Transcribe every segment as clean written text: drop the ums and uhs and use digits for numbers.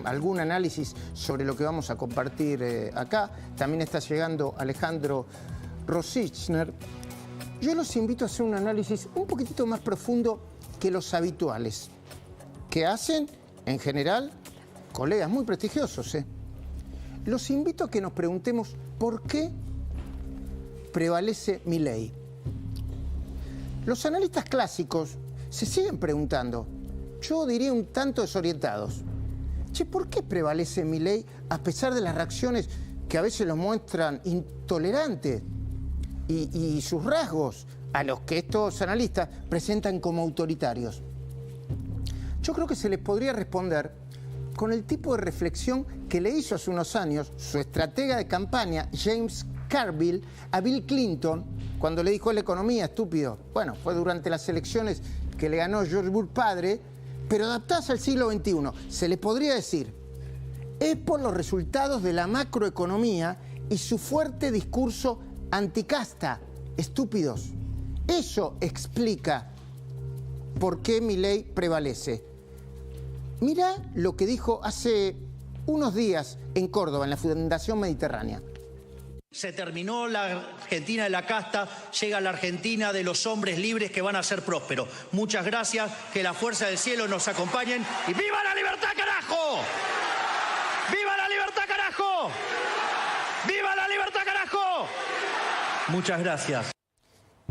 algún análisis sobre lo que vamos a compartir acá. También está llegando Alejandro Rosichner. Yo los invito a hacer un análisis un poquitito más profundo que los habituales, que hacen, en general, colegas muy prestigiosos. Los invito a que nos preguntemos por qué prevalece Milei. Los analistas clásicos se siguen preguntando, yo diría un tanto desorientados, ¿por qué prevalece Milei a pesar de las reacciones que a veces los muestran intolerantes y sus rasgos a los que estos analistas presentan como autoritarios? Yo creo que se les podría responder con el tipo de reflexión que le hizo hace unos años su estratega de campaña, James Carville, a Bill Clinton, cuando le dijo la economía, estúpido. Bueno, fue durante las elecciones que le ganó George Bush padre, pero adaptadas al siglo XXI. Se les podría decir, es por los resultados de la macroeconomía y su fuerte discurso anticasta, estúpidos. Eso explica por qué Milei prevalece. Mirá lo que dijo hace unos días en Córdoba, en la Fundación Mediterránea. Se terminó la Argentina de la casta, llega la Argentina de los hombres libres que van a ser prósperos. Muchas gracias, que la fuerza del cielo nos acompañen y ¡viva la libertad, carajo! ¡Viva la libertad, carajo! ¡Viva la libertad, carajo! Muchas gracias.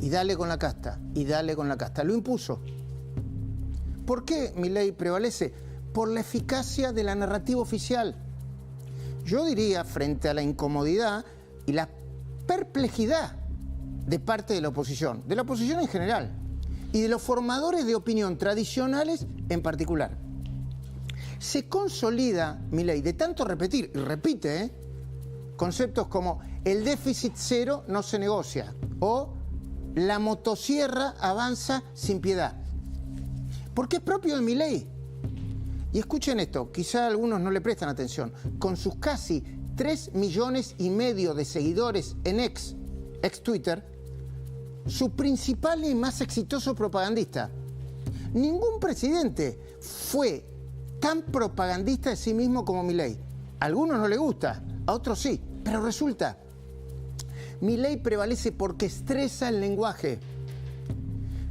Y dale con la casta, y dale con la casta. Lo impuso. ¿Por qué Milei prevalece? Por la eficacia de la narrativa oficial. Yo diría, frente a la incomodidad y la perplejidad de parte de la oposición en general, y de los formadores de opinión tradicionales en particular. Se consolida Milei de tanto repetir, y repite, conceptos como el déficit cero no se negocia, o la motosierra avanza sin piedad. Porque es propio de Milei. Y escuchen esto, quizá algunos no le prestan atención, con sus casi 3,5 millones de seguidores en ex Twitter, su principal y más exitoso propagandista. Ningún presidente fue tan propagandista de sí mismo como Milei. A algunos no le gusta, a otros sí, pero resulta, Milei prevalece porque estresa el lenguaje,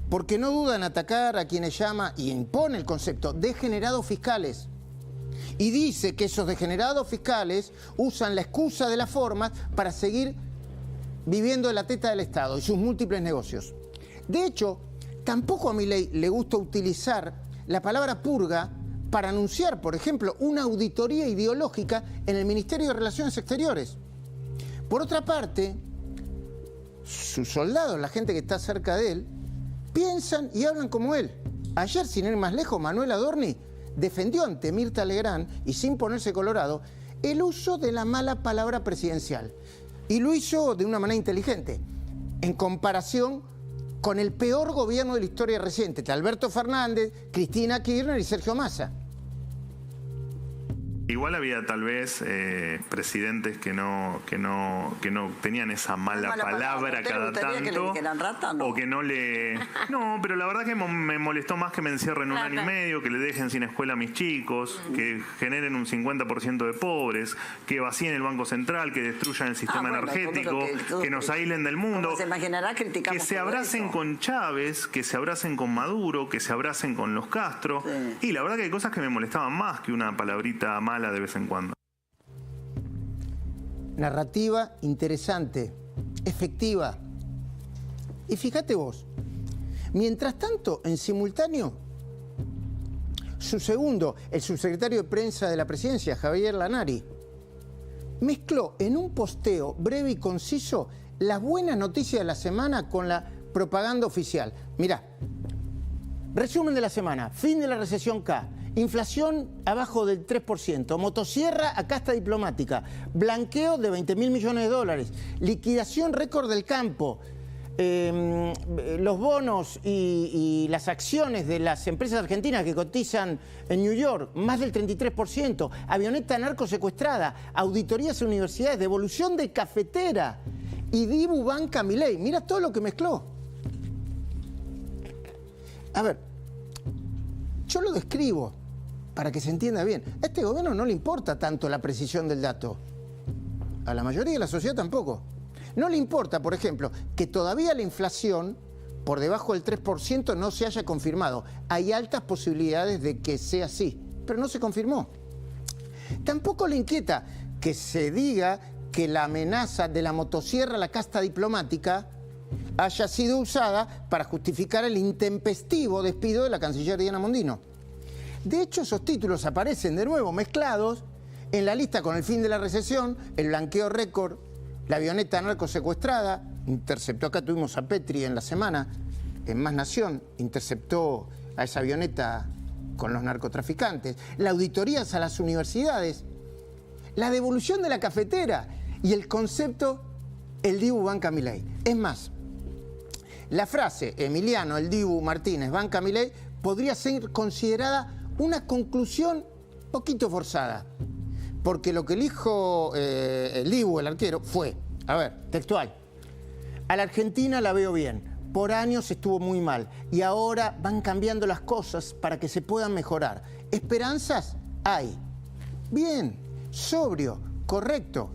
porque no duda en atacar a quienes llama y impone el concepto degenerados fiscales. Y dice que esos degenerados fiscales usan la excusa de las formas para seguir viviendo de la teta del Estado y sus múltiples negocios. De hecho, tampoco a Milei le gusta utilizar la palabra purga para anunciar, por ejemplo, una auditoría ideológica en el Ministerio de Relaciones Exteriores. Por otra parte, sus soldados, la gente que está cerca de él, piensan y hablan como él. Ayer, sin ir más lejos, Manuel Adorni defendió ante Mirta Legrand, y sin ponerse colorado, el uso de la mala palabra presidencial. Y lo hizo de una manera inteligente, en comparación con el peor gobierno de la historia reciente, de Alberto Fernández, Cristina Kirchner y Sergio Massa. Igual había tal vez presidentes que no tenían esa mala palabra cada tanto. Que eran rata, ¿no? O que no le... No, pero la verdad que me molestó más que me encierren un año y medio, que le dejen sin escuela a mis chicos, que generen un 50% de pobres, que vacíen el Banco Central, que destruyan el sistema energético, que nos aíslen del mundo. Se imaginará, criticamos que se abracen con Chávez, que se abracen con Maduro, que se abracen con los Castro. Sí. Y la verdad que hay cosas que me molestaban más que una palabrita mala de vez en cuando. Narrativa interesante, efectiva. Y fíjate vos, mientras tanto, en simultáneo, su segundo, el subsecretario de Prensa de la Presidencia, Javier Lanari, mezcló en un posteo breve y conciso las buenas noticias de la semana con la propaganda oficial. Mirá, resumen de la semana, fin de la recesión K, inflación abajo del 3%, motosierra a casta diplomática, blanqueo de 20.000 millones de dólares, liquidación récord del campo, los bonos y las acciones de las empresas argentinas que cotizan en New York, más del 33%, avioneta narco secuestrada, auditorías a universidades, devolución de cafetera y Dibu banca Milei. Mira todo lo que mezcló. A ver, yo lo describo, para que se entienda bien, a este gobierno no le importa tanto la precisión del dato. A la mayoría de la sociedad tampoco. No le importa, por ejemplo, que todavía la inflación por debajo del 3% no se haya confirmado. Hay altas posibilidades de que sea así, pero no se confirmó. Tampoco le inquieta que se diga que la amenaza de la motosierra a la casta diplomática haya sido usada para justificar el intempestivo despido de la canciller Diana Mondino. De hecho, esos títulos aparecen de nuevo mezclados en la lista con el fin de la recesión, el blanqueo récord, la avioneta narco secuestrada, interceptó, acá tuvimos a Petri en la semana, en Más Nación, interceptó a esa avioneta con los narcotraficantes, las auditorías a las universidades, la devolución de la cafetera y el concepto el Dibu banca Milei. Es más, la frase Emiliano, el Dibu Martínez banca Milei podría ser considerada una conclusión poquito forzada, porque lo que dijo el Dibu, el arquero, fue, a ver, textual: a la Argentina la veo bien, por años estuvo muy mal y ahora van cambiando las cosas para que se puedan mejorar. ¿Esperanzas? Hay. Bien, sobrio, correcto.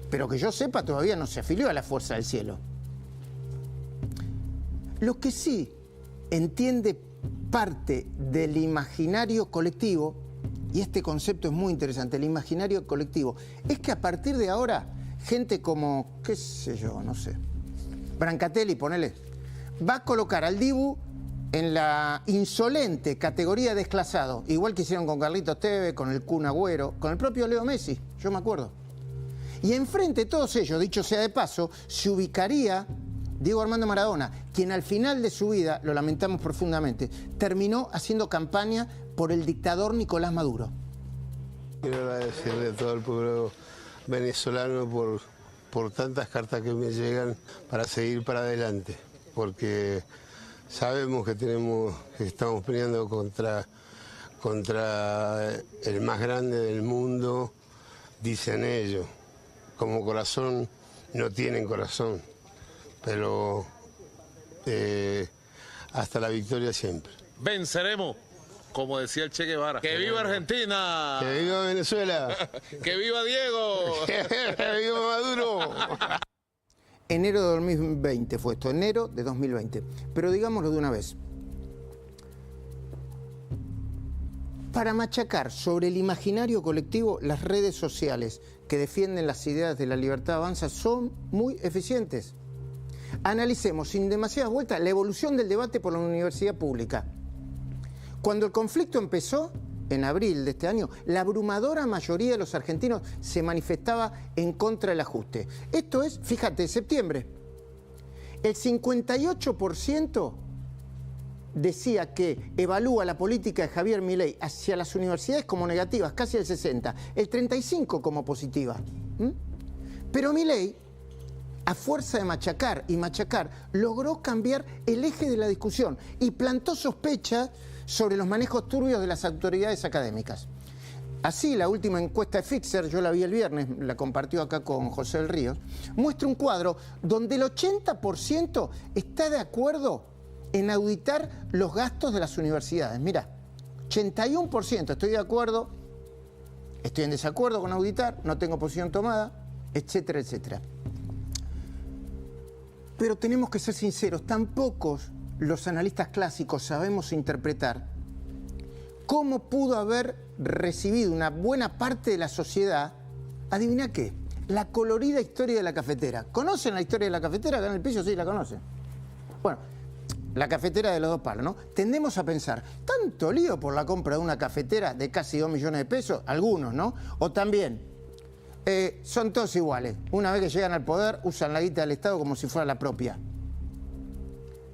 Pero que yo sepa, todavía no se afilió a la Fuerza del Cielo. Lo que sí entiende parte del imaginario colectivo, y este concepto es muy interesante, el imaginario colectivo, es que a partir de ahora, gente como, qué sé yo, no sé, Brancatelli, ponele, va a colocar al Dibu en la insolente categoría de desclasado, igual que hicieron con Carlitos Tevez, con el Kun Agüero, con el propio Leo Messi, yo me acuerdo. Y enfrente de todos ellos, dicho sea de paso, se ubicaría Diego Armando Maradona, quien al final de su vida, lo lamentamos profundamente, terminó haciendo campaña por el dictador Nicolás Maduro. Quiero agradecerle a todo el pueblo venezolano por tantas cartas que me llegan para seguir para adelante, porque sabemos que estamos peleando contra el más grande del mundo, dicen ellos. Como corazón no tienen corazón, pero hasta la victoria siempre. Venceremos, como decía el Che Guevara. ¡Que viva Argentina! ¡Que viva Venezuela! ¡Que viva Diego! ¡Que viva Maduro! Enero de 2020 fue esto, enero de 2020. Pero digámoslo de una vez. Para machacar sobre el imaginario colectivo, las redes sociales que defienden las ideas de la libertad avanza son muy eficientes. Analicemos sin demasiadas vueltas la evolución del debate por la universidad pública. Cuando el conflicto empezó, en abril de este año, la abrumadora mayoría de los argentinos se manifestaba en contra del ajuste. Esto es, fíjate, septiembre. El 58% decía que evalúa la política de Javier Milei hacia las universidades como negativas, casi el 60%, el 35% como positiva. Pero Milei, a fuerza de machacar y machacar, logró cambiar el eje de la discusión y plantó sospechas sobre los manejos turbios de las autoridades académicas. Así, la última encuesta de Fixer, yo la vi el viernes, la compartió acá con José del Río, muestra un cuadro donde el 80% está de acuerdo en auditar los gastos de las universidades. Mirá, 81% estoy de acuerdo, estoy en desacuerdo con auditar, no tengo posición tomada, etcétera, etcétera. Pero tenemos que ser sinceros, tampoco los analistas clásicos sabemos interpretar cómo pudo haber recibido una buena parte de la sociedad, adivina qué, la colorida historia de la cafetera. ¿Conocen la historia de la cafetera? Acá en el piso sí la conocen. Bueno, la cafetera de los dos palos, ¿no? Tendemos a pensar, ¿tanto lío por la compra de una cafetera de casi 2 millones de pesos? Algunos, ¿no? O también, son todos iguales. Una vez que llegan al poder, usan la guita del Estado como si fuera la propia.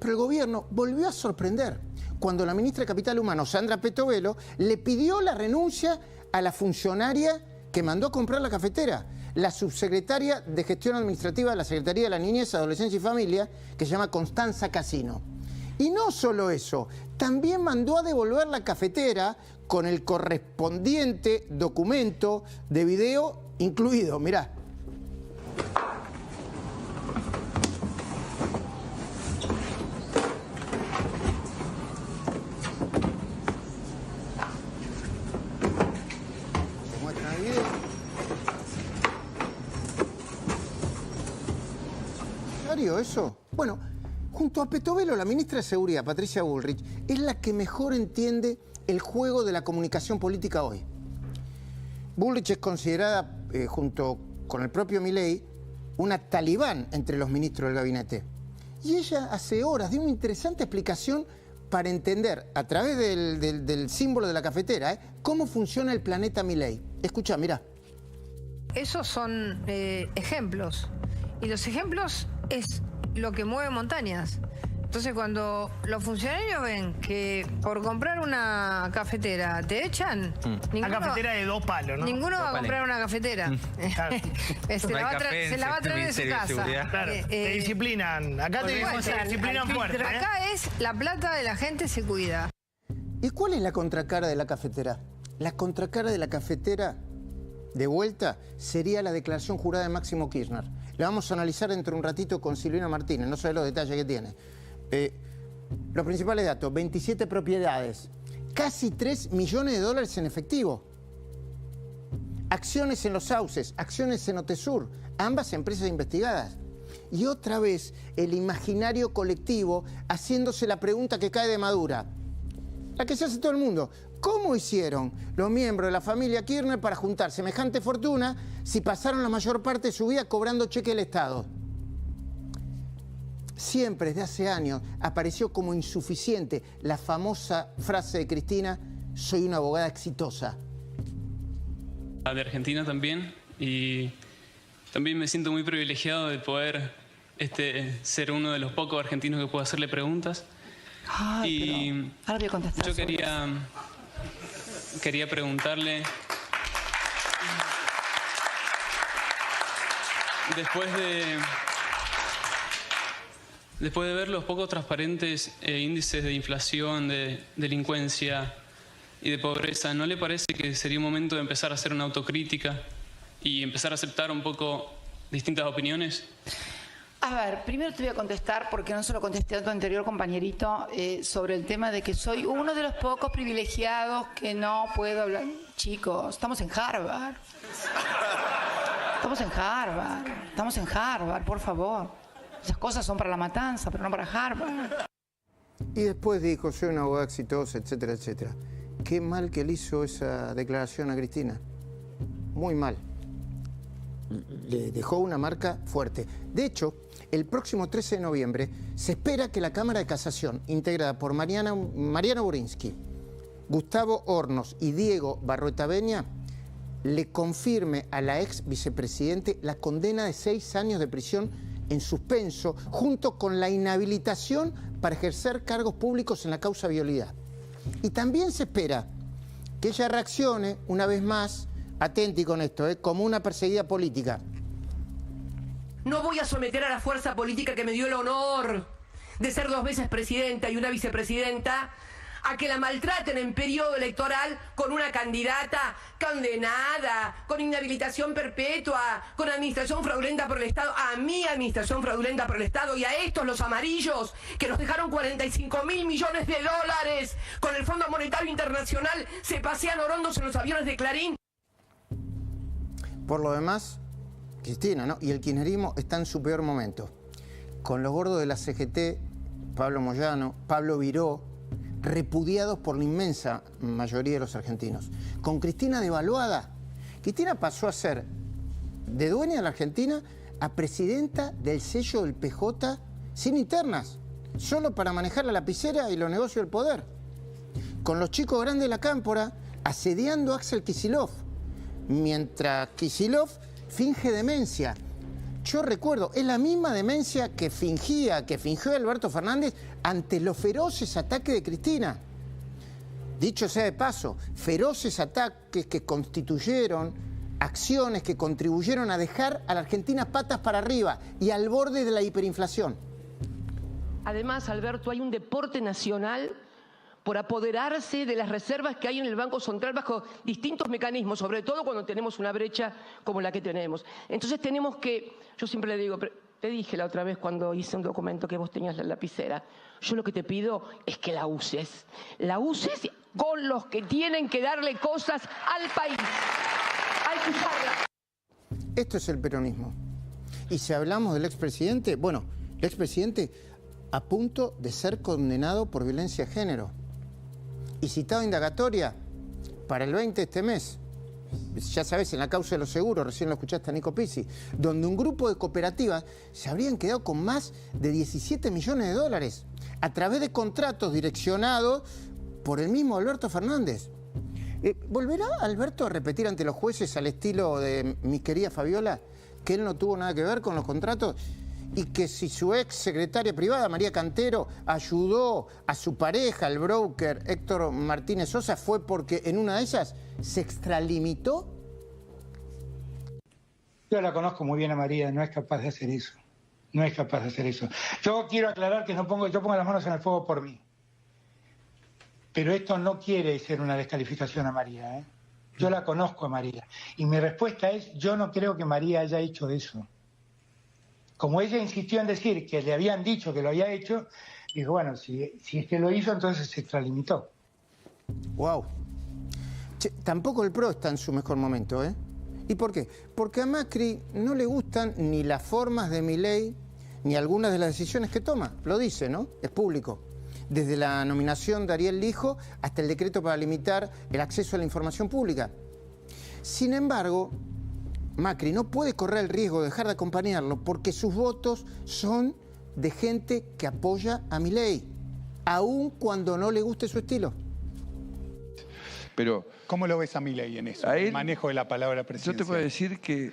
Pero el gobierno volvió a sorprender cuando la ministra de Capital Humano, Sandra Petovelo, le pidió la renuncia a la funcionaria que mandó a comprar la cafetera, la subsecretaria de Gestión Administrativa de la Secretaría de la Niñez, Adolescencia y Familia, que se llama Constanza Casino. Y no solo eso, también mandó a devolver la cafetera con el correspondiente documento de video incluido. Mirá. serio eso? Bueno, junto a Petovelo, la ministra de Seguridad, Patricia Bullrich, es la que mejor entiende el juego de la comunicación política hoy. Bullrich es considerada, junto con el propio Milei, una talibán entre los ministros del gabinete. Y ella hace horas dio una interesante explicación para entender, a través del símbolo de la cafetera, cómo funciona el planeta Milei. Escucha, mira. Esos son ejemplos. Y los ejemplos es lo que mueve montañas. Entonces, cuando los funcionarios ven que por comprar una cafetera te echan... Una cafetera de 2 palos, ¿no? Ninguno va a comprar una cafetera. Claro. se la va a traer de su casa. Claro, te disciplinan. Acá te disciplinan fuerte. Pero acá es la plata de la gente se cuida. ¿Y cuál es la contracara de la cafetera? La contracara de la cafetera, de vuelta, sería la declaración jurada de Máximo Kirchner. La vamos a analizar dentro de un ratito con Silvina Martínez, no sabe los detalles que tiene. Los principales datos: 27 propiedades, casi 3 millones de dólares en efectivo, acciones en Los Sauces, acciones en Otesur, ambas empresas investigadas. Y otra vez el imaginario colectivo haciéndose la pregunta que cae de madura, la que se hace todo el mundo: ¿cómo hicieron los miembros de la familia Kirchner para juntar semejante fortuna si pasaron la mayor parte de su vida cobrando cheque del Estado? Siempre, desde hace años, apareció como insuficiente la famosa frase de Cristina: soy una abogada exitosa. De Argentina también, y también me siento muy privilegiado de poder ser uno de los pocos argentinos que puedo hacerle preguntas. Ay, ahora voy a contestar. Yo quería preguntarle, después de ver los poco transparentes índices de inflación, de delincuencia y de pobreza, ¿no le parece que sería un momento de empezar a hacer una autocrítica y empezar a aceptar un poco distintas opiniones? A ver, primero te voy a contestar, porque no se lo contesté a tu anterior compañerito, sobre el tema de que soy uno de los pocos privilegiados que no puedo hablar. Chicos, estamos en Harvard. Estamos en Harvard, por favor. Esas cosas son para La Matanza, pero no para Harvard. Y después dijo: soy una abogada exitosa, etcétera, etcétera. Qué mal que le hizo esa declaración a Cristina. Muy mal. Le dejó una marca fuerte. De hecho, el próximo 13 de noviembre se espera que la Cámara de Casación, integrada por Mariana Borinsky, Gustavo Hornos y Diego Barroeta Beña, le confirme a la ex vicepresidente la condena de 6 años de prisión en suspenso, junto con la inhabilitación para ejercer cargos públicos en la causa violidad. Y también se espera que ella reaccione una vez más, atenti con esto, como una perseguida política. No voy a someter a la fuerza política que me dio el honor de ser 2 veces presidenta y una vicepresidenta a que la maltraten en periodo electoral con una candidata condenada, con inhabilitación perpetua, con administración fraudulenta por el Estado, a mi administración fraudulenta por el Estado y a estos, los amarillos, que nos dejaron 45.000 millones de dólares con el Fondo Monetario Internacional, se pasean orondos en los aviones de Clarín. Por lo demás, Cristina, ¿no?, y el kirchnerismo está en su peor momento. Con los gordos de la CGT, Pablo Moyano, Pablo Viró, repudiados por la inmensa mayoría de los argentinos. Con Cristina devaluada. Cristina pasó a ser de dueña de la Argentina a presidenta del sello del PJ sin internas, solo para manejar la lapicera y los negocios del poder. Con los chicos grandes de la cámpora asediando a Axel Kicillof, mientras Kicillof finge demencia. Yo recuerdo, es la misma demencia que fingió Alberto Fernández ante los feroces ataques de Cristina. Dicho sea de paso, feroces ataques que constituyeron acciones que contribuyeron a dejar a la Argentina patas para arriba y al borde de la hiperinflación. Además, Alberto, hay un deporte nacional por apoderarse de las reservas que hay en el Banco Central bajo distintos mecanismos, sobre todo cuando tenemos una brecha como la que tenemos. Entonces tenemos que, yo siempre le digo, te dije la otra vez cuando hice un documento que vos tenías la lapicera, yo lo que te pido es que la uses con los que tienen que darle cosas al país. Hay que usarla. Esto es el peronismo. Y si hablamos del expresidente, bueno, expresidente, a punto de ser condenado por violencia de género y citado a indagatoria para el 20 de este mes. Ya sabes, en la causa de los seguros, recién lo escuchaste a Nico Pizzi, donde un grupo de cooperativas se habrían quedado con más de 17 millones de dólares a través de contratos direccionados por el mismo Alberto Fernández. ¿Volverá Alberto a repetir ante los jueces al estilo de mi querida Fabiola que él no tuvo nada que ver con los contratos? Y que si su ex secretaria privada, María Cantero, ayudó a su pareja, el broker Héctor Martínez Sosa, fue porque en una de esas se extralimitó. Yo la conozco muy bien a María, no es capaz de hacer eso. No es capaz de hacer eso. Yo quiero aclarar que yo pongo las manos en el fuego por mí. Pero esto no quiere ser una descalificación a María, ¿eh? Yo la conozco a María. Y mi respuesta es, yo no creo que María haya hecho eso. Como ella insistió en decir que le habían dicho que lo había hecho, dijo, bueno, si es que lo hizo, entonces se extralimitó. Wow. Che, tampoco el PRO está en su mejor momento, ¿eh? ¿Y por qué? Porque a Macri no le gustan ni las formas de Milei, ni algunas de las decisiones que toma. Lo dice, ¿no? Es público. Desde la nominación de Ariel Lijo hasta el decreto para limitar el acceso a la información pública. Sin embargo, Macri no puede correr el riesgo de dejar de acompañarlo porque sus votos son de gente que apoya a Milei, aun cuando no le guste su estilo. Pero ¿cómo lo ves a Milei en eso? El manejo de la palabra presidencial. Yo te puedo decir que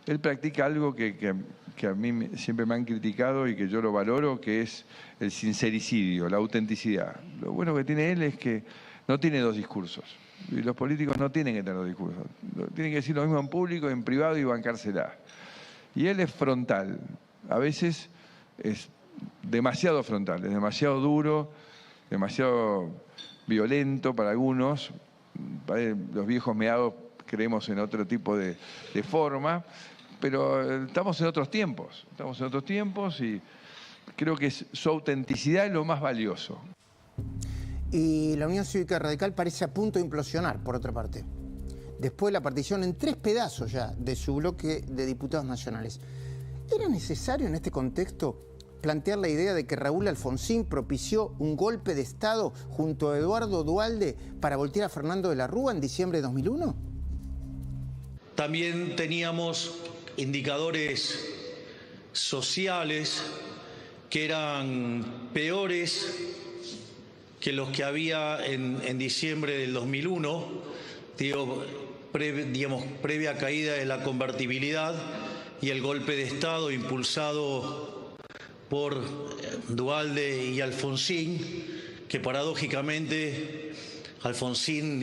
él practica algo que a mí siempre me han criticado y que yo lo valoro, que es el sincericidio, la autenticidad. Lo bueno que tiene él es que no tiene dos discursos. Y los políticos no tienen que tener dos discursos. Tienen que decir lo mismo en público, en privado y bancársela. Y él es frontal. A veces es demasiado frontal, es demasiado duro, demasiado violento para algunos. Los viejos meados creemos en otro tipo de forma, pero estamos en otros tiempos. Estamos en otros tiempos y creo que su autenticidad es lo más valioso. Y la Unión Cívica Radical parece a punto de implosionar, por otra parte. Después de la partición en 3 pedazos ya de su bloque de diputados nacionales. ¿Era necesario en este contexto plantear la idea de que Raúl Alfonsín propició un golpe de Estado junto a Eduardo Duhalde para voltear a Fernando de la Rúa en diciembre de 2001? También teníamos indicadores sociales que eran peores que los que había en diciembre del 2001, previa caída de la convertibilidad y el golpe de Estado impulsado por Duhalde y Alfonsín, que paradójicamente Alfonsín,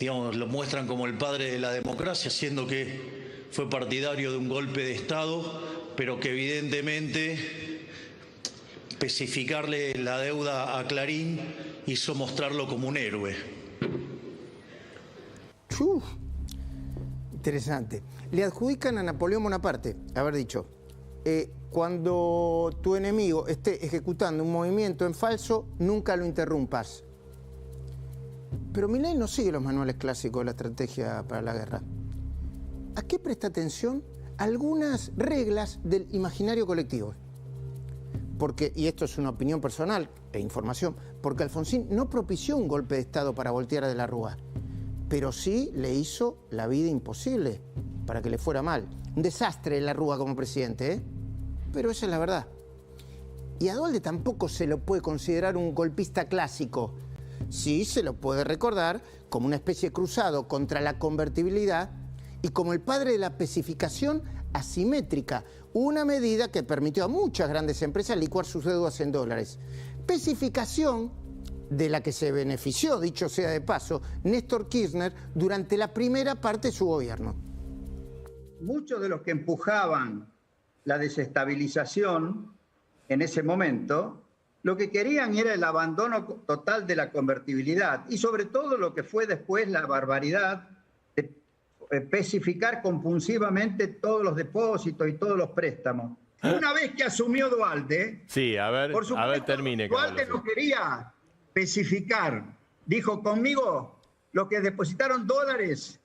lo muestran como el padre de la democracia, siendo que fue partidario de un golpe de Estado, pero que evidentemente especificarle la deuda a Clarín hizo mostrarlo como un héroe. Interesante. Le adjudican a Napoleón Bonaparte haber dicho, cuando tu enemigo esté ejecutando un movimiento en falso, nunca lo interrumpas. Pero Milei no sigue los manuales clásicos de la estrategia para la guerra. ¿A qué presta atención? Algunas reglas del imaginario colectivo. Porque, y esto es una opinión personal e información, porque Alfonsín no propició un golpe de Estado para voltear a de la Rúa, pero sí le hizo la vida imposible para que le fuera mal. Un desastre de la Rúa como presidente, ¿eh? Pero esa es la verdad. Y a Duhalde tampoco se lo puede considerar un golpista clásico. Sí se lo puede recordar como una especie de cruzado contra la convertibilidad y como el padre de la especificación asimétrica, una medida que permitió a muchas grandes empresas licuar sus deudas en dólares. Especificación de la que se benefició, dicho sea de paso, Néstor Kirchner durante la primera parte de su gobierno. Muchos de los que empujaban la desestabilización en ese momento, lo que querían era el abandono total de la convertibilidad y sobre todo lo que fue después la barbaridad de especificar compulsivamente todos los depósitos y todos los préstamos. Una vez que asumió Duhalde, sí, a ver, termine. Duhalde no quería especificar. Dijo, conmigo, los que depositaron dólares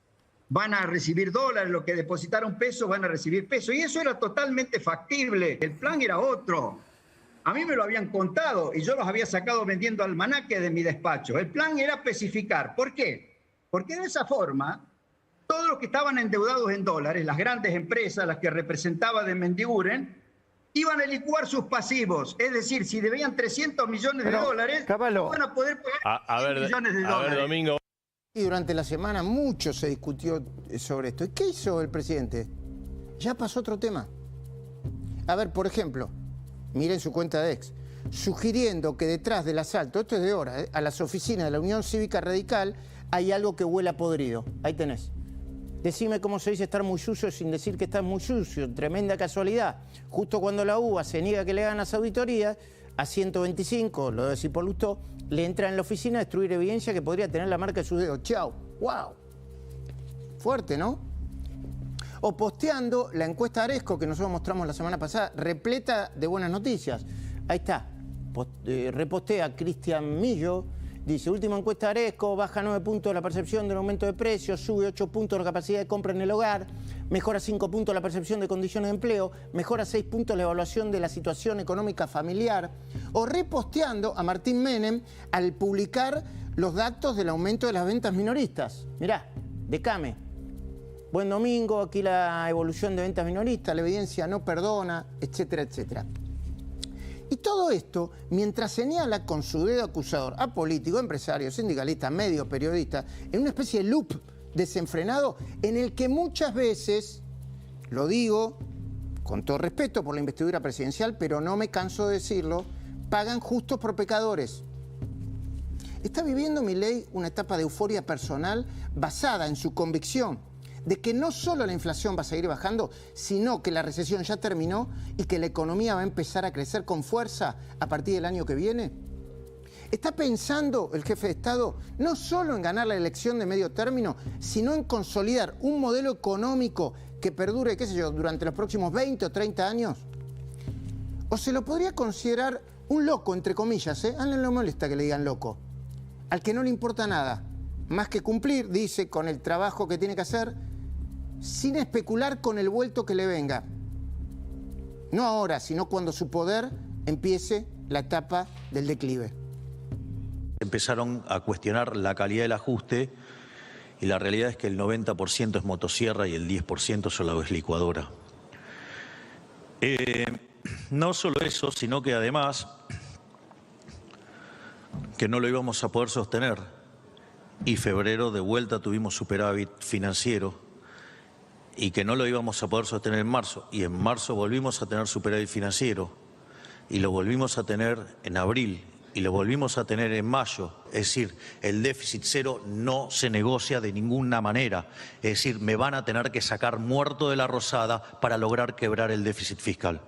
van a recibir dólares, los que depositaron pesos van a recibir pesos. Y eso era totalmente factible. El plan era otro. A mí me lo habían contado y yo los había sacado vendiendo almanaques de mi despacho. El plan era especificar. ¿Por qué? Porque de esa forma, todos los que estaban endeudados en dólares, las grandes empresas, las que representaba de Mendiguren, iban a licuar sus pasivos. Es decir, si debían 300 millones de dólares, van a poder pagar 100 millones de dólares. A ver, Domingo. Y durante la semana mucho se discutió sobre esto. ¿Y qué hizo el presidente? Ya pasó otro tema. A ver, por ejemplo, miren su cuenta de ex, sugiriendo que detrás del asalto, esto es de hora, a las oficinas de la Unión Cívica Radical hay algo que huele a podrido. Ahí tenés. Decime cómo se dice estar muy sucio sin decir que estás muy sucio. Tremenda casualidad. Justo cuando la UBA se niega que le hagan las auditorías, a 125, lo de decir por Lustó, le entra en la oficina a destruir evidencia que podría tener la marca de sus dedos. ¡Chao! ¡Wow! Fuerte, ¿no? O posteando la encuesta Aresco que nosotros mostramos la semana pasada, repleta de buenas noticias. Ahí está. Repostea Cristian Millo. Dice, última encuesta Aresco, baja 9 puntos la percepción del aumento de precios, sube 8 puntos la capacidad de compra en el hogar, mejora 5 puntos la percepción de condiciones de empleo, mejora 6 puntos la evaluación de la situación económica familiar. O reposteando a Martín Menem al publicar los datos del aumento de las ventas minoristas. Mirá, Decame. Buen domingo, aquí la evolución de ventas minoristas, la evidencia no perdona, etcétera, etcétera. Y todo esto mientras señala con su dedo acusador a políticos, empresarios, sindicalistas, medios, periodistas, en una especie de loop desenfrenado en el que muchas veces, lo digo con todo respeto por la investidura presidencial, pero no me canso de decirlo, pagan justos por pecadores. Está viviendo Milei una etapa de euforia personal basada en su convicción de que no solo la inflación va a seguir bajando, sino que la recesión ya terminó y que la economía va a empezar a crecer con fuerza a partir del año que viene. Está pensando el jefe de Estado no solo en ganar la elección de medio término, sino en consolidar un modelo económico que perdure, qué sé yo, durante los próximos 20 o 30 años. O se lo podría considerar un loco, entre comillas, ¿eh? A él no le molesta que le digan loco. Al que no le importa nada, más que cumplir, dice, con el trabajo que tiene que hacer, sin especular con el vuelto que le venga. No ahora, sino cuando su poder empiece la etapa del declive. Empezaron a cuestionar la calidad del ajuste y la realidad es que el 90% es motosierra y el 10% solo es licuadora. No solo eso, sino que además que no lo íbamos a poder sostener y febrero de vuelta tuvimos superávit financiero y que no lo íbamos a poder sostener en marzo y en marzo volvimos a tener superávit financiero y lo volvimos a tener en abril y lo volvimos a tener en mayo. Es decir, el déficit cero no se negocia de ninguna manera. Es decir, me van a tener que sacar muerto de la rosada para lograr quebrar el déficit fiscal.